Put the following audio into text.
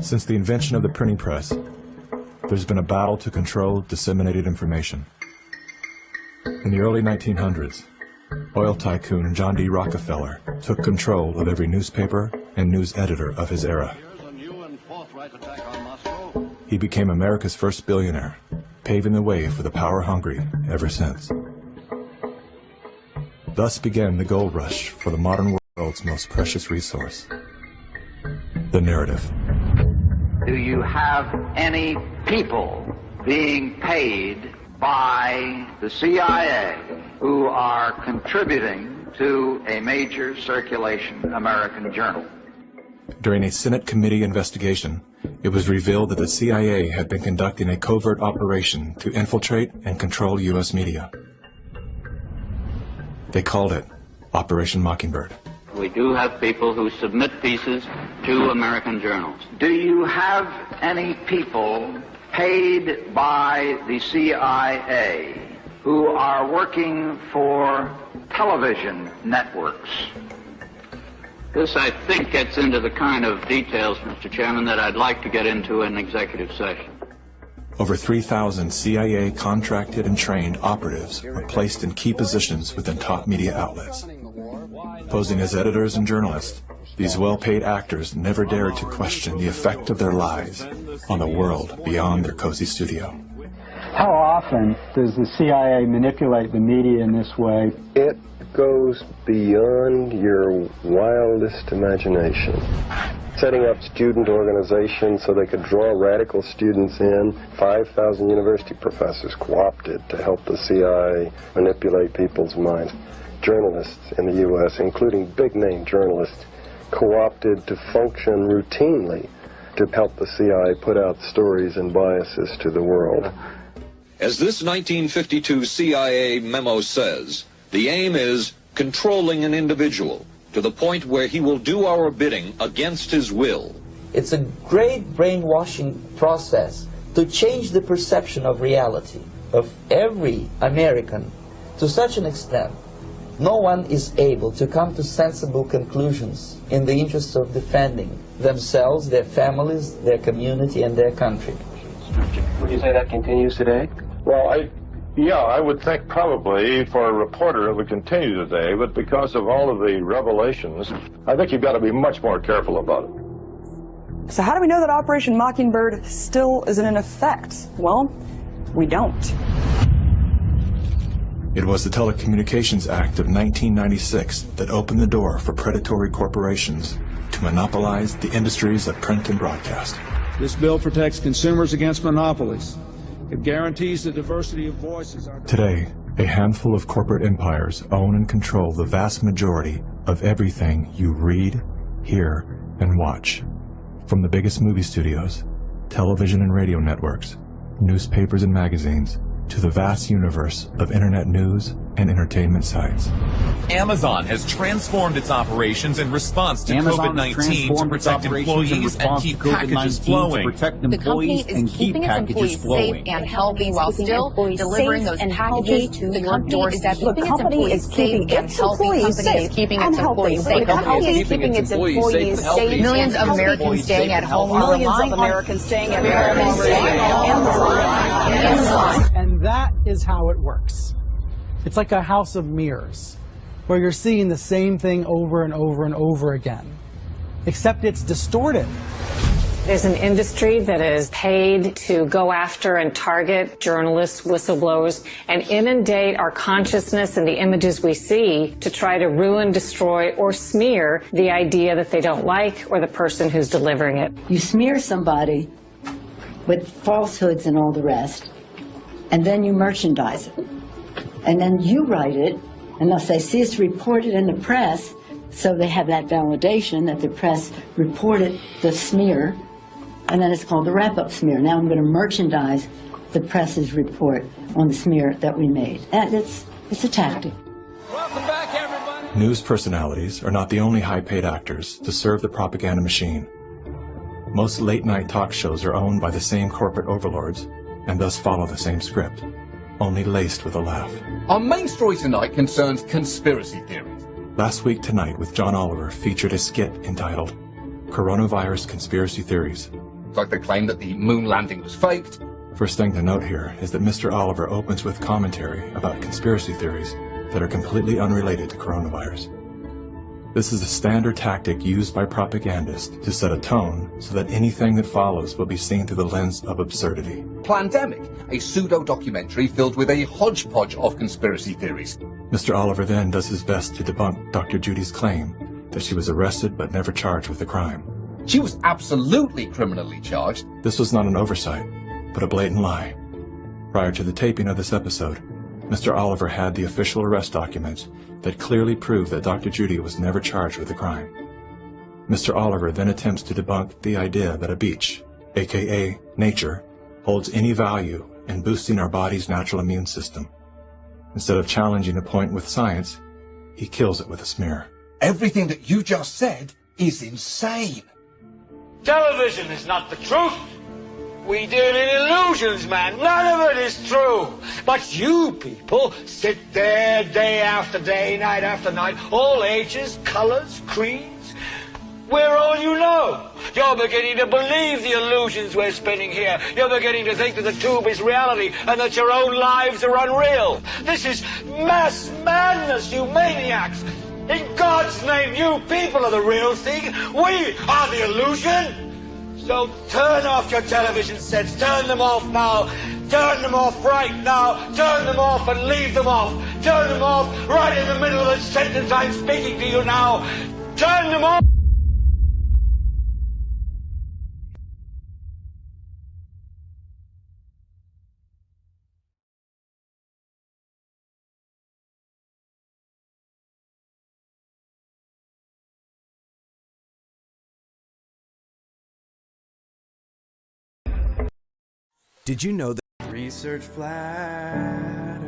Since the invention of the printing press, there's been a battle to control disseminated information. In the early 1900s, oil tycoon John D. Rockefeller took control of every newspaper and news editor of his era. He became America's first billionaire, paving the way for the power-hungry ever since. Thus began the gold rush for the modern world's most precious resource, the narrative. Do you have any people being paid by the CIA who are contributing to a major circulation American journal? During a Senate committee investigation, it was revealed that the CIA had been conducting a covert operation to infiltrate and control U.S. media. They called it Operation Mockingbird. We do have people who submit pieces to American journals. Do you have any people paid by the CIA who are working for television networks? This, I think, gets into the kind of details, Mr. Chairman, that I'd like to get into in executive session. Over 3,000 CIA contracted and trained operatives were placed in key positions within top media outlets. Posing as editors and journalists, these well-paid actors never dared to question the effect of their lies on the world beyond their cozy studio. How often does the CIA manipulate the media in this way? It goes beyond your wildest imagination. Setting up student organizations so they could draw radical students in. 5,000 university professors co-opted to help the CIA manipulate people's minds. Journalists in the U.S., including big-name journalists, co-opted to function routinely to help the CIA put out stories and biases to the world. As this 1952 CIA memo says, the aim is controlling an individual to the point where he will do our bidding against his will. It's a great brainwashing process to change the perception of reality of every American to such an extent no one is able to come to sensible conclusions in the interest of defending themselves, their families, their community, and their country. Would you say that continues today? Well, I would think probably for a reporter it would continue today, but because of all of the revelations, I think you've got to be much more careful about it. So how do we know that Operation Mockingbird still isn't in effect? Well, we don't. It was the Telecommunications Act of 1996 that opened the door for predatory corporations to monopolize the industries of print and broadcast. This bill protects consumers against monopolies. It guarantees the diversity of voices. Today, a handful of corporate empires own and control the vast majority of everything you read, hear, and watch. From the biggest movie studios, television and radio networks, newspapers and magazines, to the vast universe of internet news and entertainment sites. Amazon has transformed its operations in response to COVID-19 to protect employees and keep packages flowing. The company is keeping its employees safe and healthy while still delivering those packages to your doorstep. The company is keeping its employees safe. Keeping its employees safe. The company is keeping its employees safe. Millions of Americans staying at home. Millions of Americans staying at home. And that is how it works. It's like a house of mirrors, where you're seeing the same thing over and over and over again, except it's distorted. There's an industry that is paid to go after and target journalists, whistleblowers, and inundate our consciousness and the images we see to try to ruin, destroy, or smear the idea that they don't like or the person who's delivering it. You smear somebody with falsehoods and all the rest, and then you merchandise it. And then you write it, and they'll say, see, it's reported in the press, so they have that validation that the press reported the smear, and then it's called the wrap-up smear. Now I'm going to merchandise the press's report on the smear that we made. And it's a tactic. Welcome back, everybody. News personalities are not the only high-paid actors to serve the propaganda machine. Most late-night talk shows are owned by the same corporate overlords, and thus follow the same script, only laced with a laugh. Our main story tonight concerns conspiracy theories. Last Week Tonight with John Oliver featured a skit entitled Coronavirus Conspiracy Theories. like they claim that the moon landing was faked. First thing to note here is that Mr. Oliver opens with commentary about conspiracy theories that are completely unrelated to coronavirus. This is a standard tactic used by propagandists to set a tone so that anything that follows will be seen through the lens of absurdity. Plandemic, a pseudo-documentary filled with a hodgepodge of conspiracy theories. Mr. Oliver then does his best to debunk Dr. Judy's claim that she was arrested but never charged with a crime. She was absolutely criminally charged. This was not an oversight, but a blatant lie. Prior to the taping of this episode, Mr. Oliver had the official arrest documents that clearly prove that Dr. Judy was never charged with a crime. Mr. Oliver then attempts to debunk the idea that a beach, aka nature, holds any value in boosting our body's natural immune system. Instead of challenging a point with science, he kills it with a smear. Everything that you just said is insane. Television is not the truth. We deal in illusions, man. None of it is true. But you people sit there day after day, night after night, all ages, colors, creeds. We're all you know. You're beginning to believe the illusions we're spinning here. You're beginning to think that the tube is reality and that your own lives are unreal. This is mass madness, you maniacs. In God's name, you people are the real thing. We are the illusion. So turn off your television sets. Turn them off now. Turn them off right now. Turn them off and leave them off. Turn them off right in the middle of the sentence I'm speaking to you now. Turn them off. Did you know that research flat